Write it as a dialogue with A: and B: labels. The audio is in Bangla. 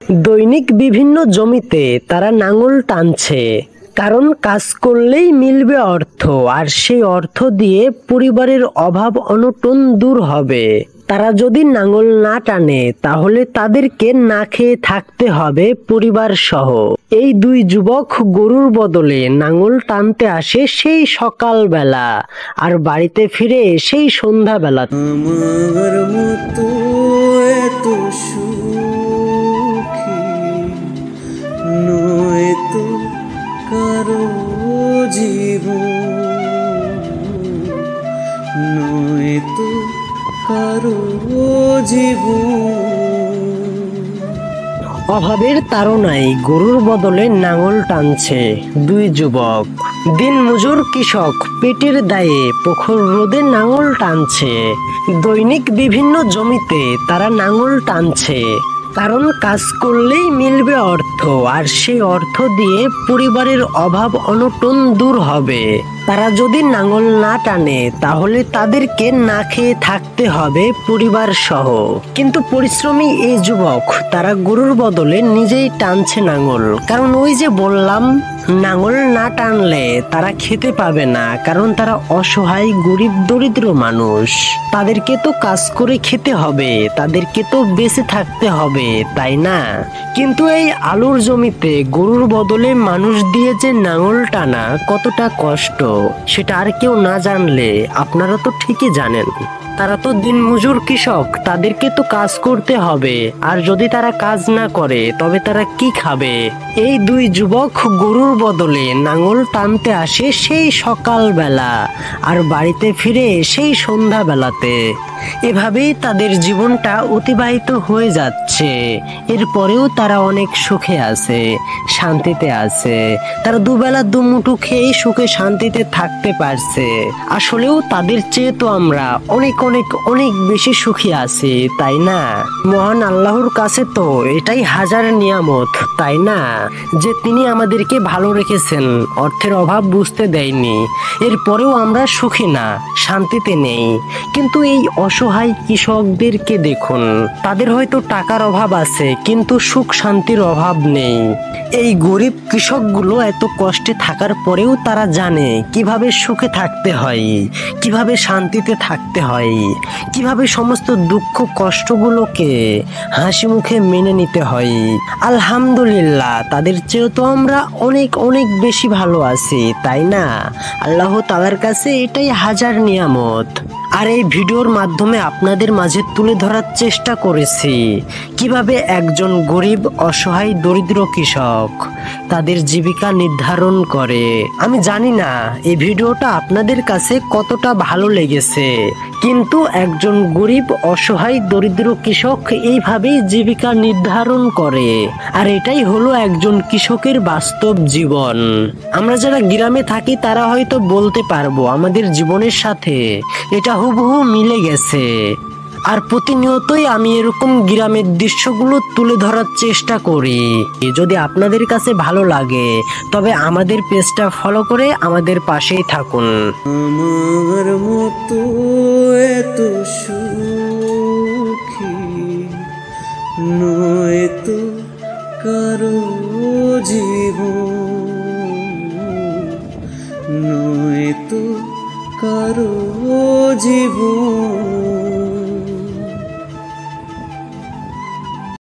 A: দৈনিক বিভিন্ন জমিতে তারা নাঙল টানছে, কারণ কাজ করলেই মিলবে অর্থ, আর সেই অর্থ দিয়ে পরিবারের অভাব অনটন দূর হবে। তারা যদি নাঙল না টানে তাহলে তাদেরকে না খেয়ে থাকতে হবে পরিবার সহ। এই দুই যুবক গরুর বদলে নাঙল টানতে আসে সেই সকালবেলা, আর বাড়িতে ফিরে সেই সন্ধ্যাবেলা।
B: আমার মতো এত সুখী নয় তো কারো জীবন, নয় তো কারো জীবন।
A: অভাবের তাড়নায় গরুর বদলে নাঙল টানছে দুই যুবক। দিন মজুর কৃষক পেটের দায়ে প্রখর রোদে নাঙল টানছে। দৈনিক বিভিন্ন জমিতে তারা নাঙল টানছে, কারণ কাজ করলেই মিলবে অর্থ, আর সেই অর্থ দিয়ে পরিবারের অভাব অনটন দূর হবে। তারা যদি নাঙল না টানে তাহলে তাদেরকে না খেয়ে থাকতে হবে পরিবার সহ। কিন্তু পরিশ্রমী এই যুবক তারা গরুর বদলে নিজেই টানছে নাঙল, কারণ ওই যে বললাম, নাঙল না টানলে তারা খেতে পাবে না, কারণ তারা অসহায় গরিব দরিদ্র মানুষ। তাদেরকে তো কাজ করে খেতে হবে, তাদেরকে তো বেঁচে থাকতে হবে, তাই না? কিন্তু এই আলুর জমিতে গরুর বদলে মানুষ দিয়ে যে নাঙল টানা কতটা কষ্ট, সেটা আর কেউ না জানলে আপনারা তো ঠিকই জানেন। তারা তো দিনমজুর কৃষক, তাদেরকে তো কাজ করতে হবে, আর যদি তারা কাজ না করে তবে তারা কি খাবে? এই দুই যুবক গরুর বদলে নাঙল টানতে আসে সেই সকালবেলা, আর বাড়িতে ফিরে সেই সন্ধ্যাবেলাতে। এভাবেই তাদের জীবনটা অতিবাহিত হয়ে যাচ্ছে। এরপরেও তারা অনেক সুখে আছে, শান্তিতে আছে। তারা দুবেলা দুমুঠো খেয়ে সুখে শান্তিতে থাকতে পারছে। আসলেও তাদের চেয়ে তো আমরা অনেক অনেক অনেক বেশি সুখী আছি, তাই না? মহান আল্লাহর কাছে তো এটাই হাজার নিয়ামত, তাই না? যে তিনি আমাদেরকে ভালো রেখেছেন, অর্থের অভাব বুঝতে দেয়নি। এরপরেও আমরা সুখী না, শান্তিতে নেই। কিন্তু এই অসহায় কৃষকদেরকে দেখুন, তাদের হয়তো টাকার অভাব আছে কিন্তু সুখ শান্তির অভাব নেই। এই গরিব কৃষকগুলো এত কষ্টে থাকার পরেও তারা জানে কিভাবে সুখে থাকতে হয়, কিভাবে শান্তিতে থাকতে হয়, কিভাবে সমস্ত দুঃখ কষ্টগুলোকে হাসি মুখে মেনে নিতে হয়। আলহামদুলিল্লাহ, তাদের চেয়েও তো আমরা অনেক অনেক বেশি ভালো আছি, তাই না? আল্লাহ তাআলার কাছে এটাই হাজার নিয়ামত। আর এই ভিডিওর মাধ্যমে আপনাদের মাঝে তুলে ধরার চেষ্টা করেছি কিভাবে একজন গরিব অসহায় দরিদ্র কৃষক তাদের জীবিকা নির্ধারণ করে। আমি জানি না এই ভিডিওটা আপনাদের কাছে কতটা ভালো লেগেছে, কিন্তু একজন গরিব অসহায় দরিদ্র কৃষক এইভাবেই জীবিকা নির্ধারণ করে। আর এটাই হলো একজন কৃষকের বাস্তব জীবন। আমরা যারা গ্রামে থাকি তারা হয়তো বলতে পারবো আমাদের জীবনের সাথে এটা হুবহু মিলে গেছে। আর প্রতিনিয়তই আমি এরকম গ্রামের দৃশ্যগুলো তুলে ধরার চেষ্টা করি। যদি আপনাদের কাছে ভালো লাগে তবে আমাদের পেজটা ফলো করে আমাদের পাশেই থাকুন।
B: আমার মতো এত সুখী নয় তো কারো জীবন, নয় তো কারো জীবন।